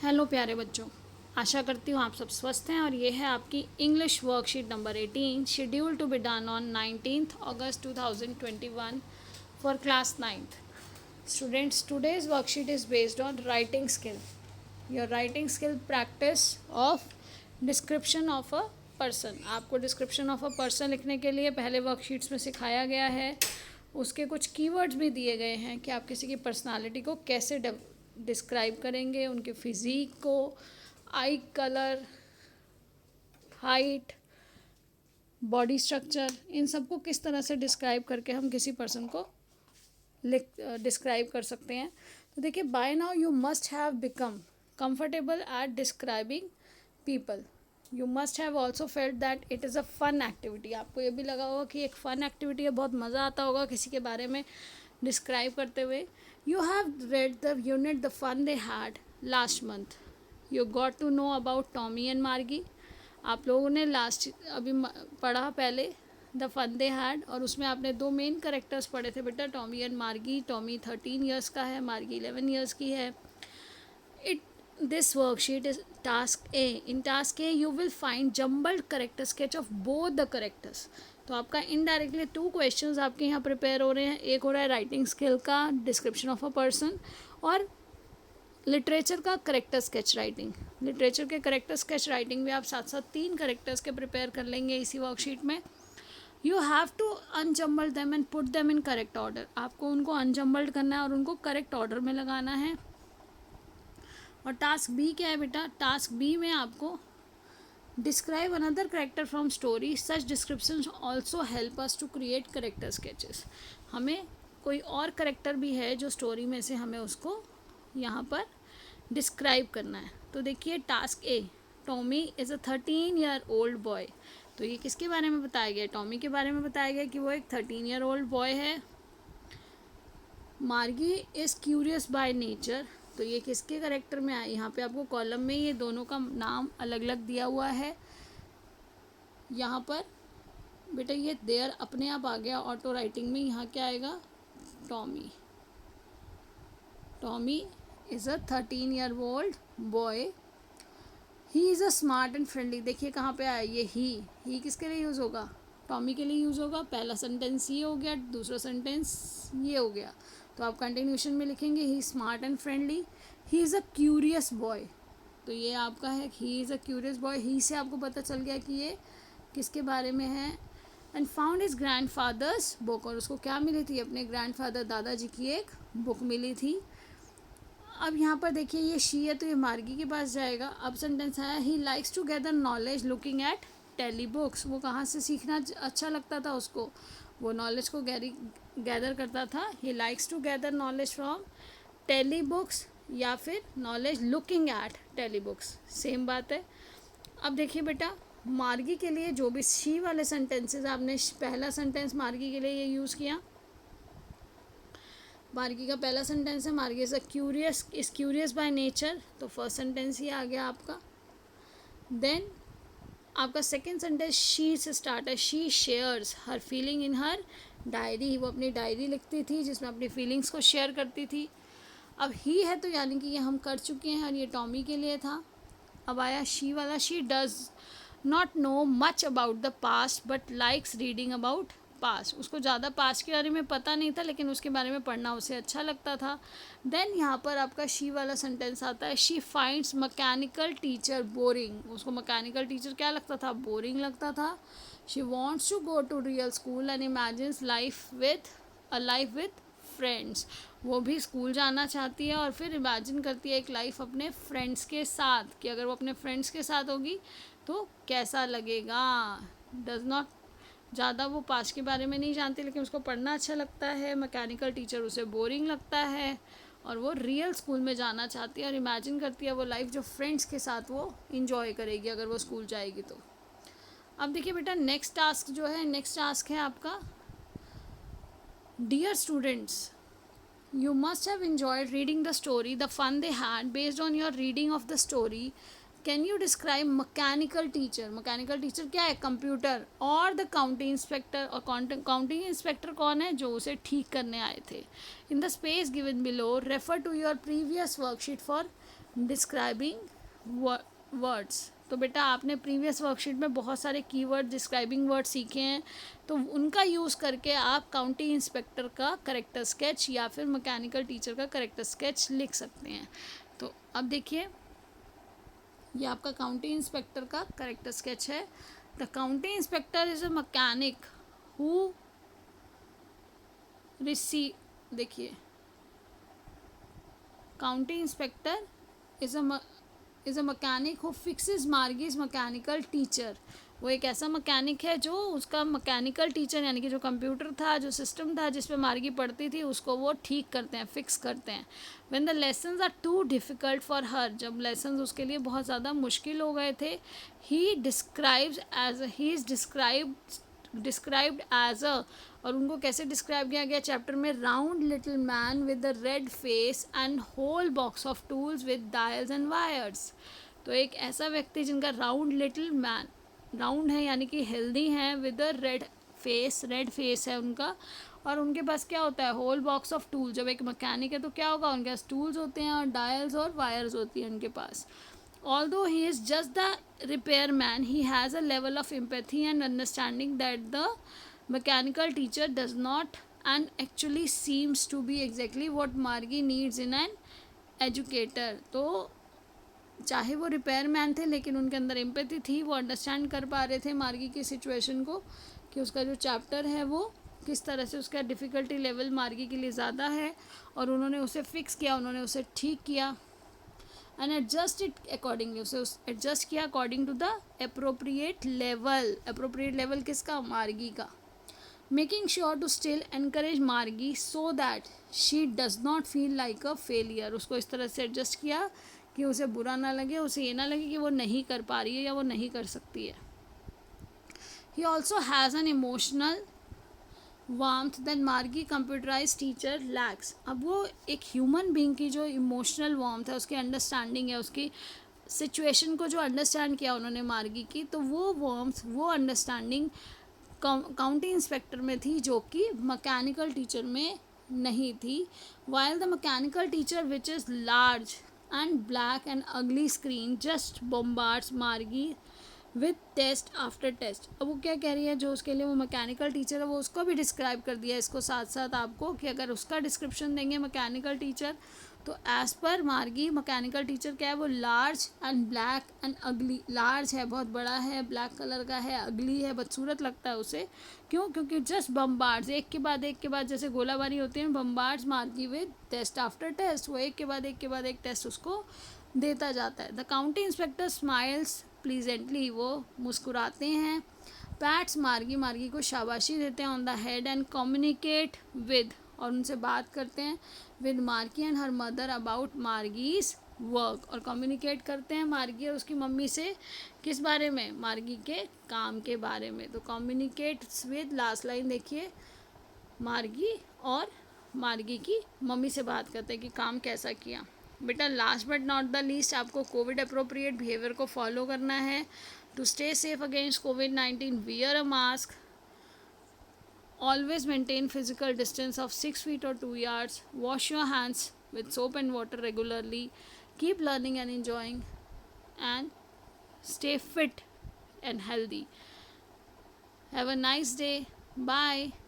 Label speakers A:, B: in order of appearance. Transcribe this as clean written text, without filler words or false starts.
A: Hello प्यारे बच्चों, आशा करती हूँ आप सब स्वस्थ हैं। और ये है आपकी English worksheet number 18 schedule to be done on 19th August 2021 for class 9th students. Today's worksheet is based on writing skill, your writing skill practice of description of a person. आपको डिस्क्रिप्शन ऑफ अ पर्सन लिखने के लिए पहले worksheets में सिखाया गया है, उसके कुछ कीवर्ड्स भी दिए गए हैं कि आप किसी की पर्सनालिटी को कैसे डिस्क्राइब करेंगे, उनके फिज़ीक को, eye colour, height, body structure, इन सब को किस तरह से डिस्क्राइब करके हम किसी पर्सन को डिस्क्राइब कर सकते हैं। तो देखिए, by now you must have become comfortable at describing people. You must have also felt that it is a fun activity. आपको ये भी लगा होगा कि एक फ़न एक्टिविटी है, बहुत मज़ा आता होगा किसी के बारे में डिस्क्राइब करते हुए। You have read the unit The Fun They Had last month. You got to know about Tommy and Margie. आप लोगों ने अभी पढ़ा पहले द फन दे हैड, और उसमें आपने दो मेन करेक्टर्स पढ़े थे बेटा, टॉमी एंड मार्गी। टॉमी 13 ईयर्स का है, मार्गी 11 ईयर्स की है। This worksheet is task A. In task A you will find jumbled character sketch of both the characters. तो आपका इनडायरेक्टली 2 क्वेश्चंस आपके यहाँ प्रिपेयर हो रहे हैं। एक हो रहा है राइटिंग स्किल का, डिस्क्रिप्शन ऑफ अ पर्सन, और लिटरेचर का करेक्टर स्केच राइटिंग। लिटरेचर के करेक्टर स्केच राइटिंग भी आप साथ साथ 3 करेक्टर्स के प्रिपेयर कर लेंगे इसी वर्कशीट में। You have to unjumble them and put them in correct order. आपको उनको अनजम्बल्ड करना है और उनको करेक्ट ऑर्डर में लगाना है। और टास्क बी क्या है बेटा? टास्क बी में आपको describe another character from story, such description also help us to create character sketches. हमें कोई और करेक्टर भी है जो स्टोरी में से हमें उसको यहाँ पर डिस्क्राइब करना है। तो देखिए task A, Tommy is a 13 year old boy. तो ये किसके बारे में बताया गया? टॉमी के बारे में बताया गया कि वो एक 13 ईयर ओल्ड बॉय है। मार्गी इज़ क्यूरियस बाय नेचर। तो ये किसके करेक्टर में आए? यहाँ पे आपको कॉलम में ये दोनों का नाम अलग अलग दिया हुआ है। यहाँ पर बेटा ये देयर अपने आप आ गया ऑटो राइटिंग में। यहाँ क्या आएगा? Tommy. Tommy is a 13 year old boy. He is a smart and friendly. देखिए कहाँ पे आया ये ही किसके लिए यूज़ होगा? टॉमी के लिए यूज़ होगा। पहला सेंटेंस ये हो गया, दूसरा सेंटेंस ये हो गया। तो आप कंटिन्यूशन में लिखेंगे he smart and friendly, he is a curious boy. तो ये आपका है he is a curious boy. He से आपको पता चल गया कि ये किसके बारे में है। And found his grandfather's book. और उसको क्या मिली थी? अपने ग्रैंड फादर दादाजी की एक बुक मिली थी। अब यहाँ पर देखिए ये शी है तो ये मार्गी के पास जाएगा। अब सेंटेंस आया he likes to gather knowledge looking at telebooks. वो कहाँ से सीखना अच्छा लगता था उसको? वो नॉलेज को गैदर करता था। He likes to gather knowledge from telebooks या फिर knowledge looking at telebooks, same बात है। अब देखिए बेटा मार्गी के लिए जो भी शी वाले सेंटेंसेस आपने पहला सेंटेंस मार्गी के लिए ये यूज़ किया। मार्गी का पहला सेंटेंस है मार्गी इज़ क्यूरियस बाय नेचर। तो फर्स्ट सेंटेंस ही आ गया आपका। देन आपका सेकेंड सेंटेंस शी से स्टार्ट है। She shares her feeling in her diary. वो अपनी डायरी लिखती थी जिसमें अपनी फीलिंग्स को शेयर करती थी। अब ही है तो यानी कि ये हम कर चुके हैं और ये टॉमी के लिए था। अब आया शी वाला। She does not know much about the past but likes reading about past. उसको ज़्यादा पास्ट के बारे में पता नहीं था लेकिन उसके बारे में पढ़ना उसे अच्छा लगता था। देन यहाँ पर आपका शी वाला सेंटेंस आता है। She finds mechanical teacher boring. उसको मैकेनिकल टीचर क्या लगता था? बोरिंग लगता था। She wants to go to real school and imagines life with friends. वो भी स्कूल जाना चाहती है और फिर इमेजिन करती है एक लाइफ अपने फ्रेंड्स के साथ कि अगर वो अपने फ्रेंड्स के साथ होगी तो कैसा लगेगा। डज नॉट, ज़्यादा वो पास्ट के बारे में नहीं जानती लेकिन उसको पढ़ना अच्छा लगता है। मैकेनिकल टीचर उसे बोरिंग लगता है और वो रियल स्कूल में जाना चाहती है और इमेजिन करती है वो लाइफ जो फ्रेंड्स के साथ वो इंजॉय करेगी अगर वो स्कूल जाएगी तो। अब देखिए बेटा नेक्स्ट टास्क जो है, नेक्स्ट टास्क है आपका dear students, you must have enjoyed reading the story The Fun They Had. Based on your reading of the story, can you describe mechanical teacher? mechanical teacher क्या है? Computer. और the counting inspector. और counting inspector कौन है? जो उसे ठीक करने आए थे। In the space given below refer to your previous worksheet for describing words. तो बेटा आपने प्रीवियस वर्कशीट में बहुत सारे कीवर्ड डिस्क्राइबिंग वर्ड सीखे हैं, तो उनका यूज़ करके आप काउंटी इंस्पेक्टर का करेक्टर स्केच या फिर मैकेनिकल टीचर का करेक्टर स्केच लिख सकते हैं। तो अब देखिए ये आपका काउंटी इंस्पेक्टर का करेक्टर स्केच है। The county inspector is a mechanic who receive, देखिए county inspector is a mechanic who fixes Margie's mechanical teacher. वो एक ऐसा मैकेनिक है जो उसका मैकेनिकल टीचर यानी कि जो कंप्यूटर था, जो सिस्टम था जिस पे मार्गी पढ़ती थी, उसको वो ठीक करते हैं, फिक्स करते हैं। When the lessons are too difficult for her, जब लेसन्स उसके लिए बहुत ज़्यादा मुश्किल हो गए थे, he is described as a, और उनको कैसे डिस्क्राइब किया गया चैप्टर में, round little man with the red face and whole box of tools with dials and wires. तो एक ऐसा व्यक्ति जिनका राउंड लिटिल मैन, राउंड है यानी कि हेल्दी हैं, विद द रेड फेस है उनका, और उनके पास क्या होता है, होल बॉक्स ऑफ टूल। जब एक मैकेनिक है तो क्या होगा, उनके पास टूल्स होते हैं और डायल्स और वायर्स होती हैं उनके पास। Although he is just the repairman, he has a level of empathy and understanding that the mechanical teacher does not, and actually seems to be exactly what Margie needs in an educator. तो चाहे वो repair man थे लेकिन उनके अंदर empathy थी, वो understand कर पा रहे थे मार्गी की सिचुएशन को, कि उसका जो चैप्टर है वो किस तरह से उसका डिफ़िकल्टी लेवल मार्गी के लिए ज़्यादा है, और उन्होंने उसे फिक्स किया, उन्होंने उसे ठीक किया एंड एडजस्ट इट अकॉर्डिंगली, उसे एडजस्ट किया according to the appropriate level. Appropriate level किसका, मार्गी का। Making sure to still encourage Margie so that she does not feel like a failure, उसको इस तरह से एडजस्ट किया कि उसे बुरा ना लगे, उसे ये ना लगे कि वो नहीं कर पा रही है या वो नहीं कर सकती है। He also has an emotional warmth than Margie computerise teacher lacks. अब वो एक ह्यूमन बीइंग की जो इमोशनल वार्मथ है, उसकी अंडरस्टैंडिंग है, उसकी सिचुएशन को जो अंडरस्टैंड किया उन्होंने मार्गी की, तो वो वार्मथ, वो अंडरस्टैंडिंग काउंटी इंस्पेक्टर में थी जो कि मैकेनिकल टीचर में नहीं थी। While the mechanical teacher which is large and black and अगली स्क्रीन जस्ट बॉम्बार्ड्स मार्गी विथ टेस्ट आफ्टर टेस्ट। अब वो क्या कह रही है, जो उसके लिए वो मैकेनिकल टीचर है वो उसको भी डिस्क्राइब कर दिया इसको साथ साथ आपको, कि अगर उसका डिस्क्रिप्शन देंगे मैकेनिकल टीचर, तो एज पर मार्गी मैकेनिकल टीचर क्या है, वो लार्ज एंड ब्लैक एंड अगली, लार्ज है बहुत बड़ा है, ब्लैक कलर का है, अगली है बदसूरत लगता है उसे, क्यों, क्योंकि जस्ट बम्बार्ड्स, एक के बाद जैसे गोलाबारी होती है, बम्बार्ड्स मार्गी विद टेस्ट आफ्टर टेस्ट, वो एक के बाद एक टेस्ट उसको देता जाता है। The county inspector smiles pleasantly, वो मुस्कुराते हैं, पैट्स मार्गी को शाबाशी देते हैं on the head and communicate with, और उनसे बात करते हैं with Margie and her mother about Margie's work, और कम्युनिकेट करते हैं मार्गी और उसकी मम्मी से किस बारे में, मार्गी के काम के बारे में। तो कम्युनिकेट्स विद, लास्ट लाइन देखिए, मार्गी और मार्गी की मम्मी से बात करते हैं कि काम कैसा किया। बेटा last but not the least, आपको कोविड अप्रोप्रिएट बिहेवियर को फॉलो करना है। टू स्टे सेफ अगेंस्ट कोविड-19, wear a mask, always maintain physical distance of 6 feet or 2 yards, wash your hands with soap and water regularly, keep learning and enjoying, and stay fit and healthy. Have a nice day. Bye.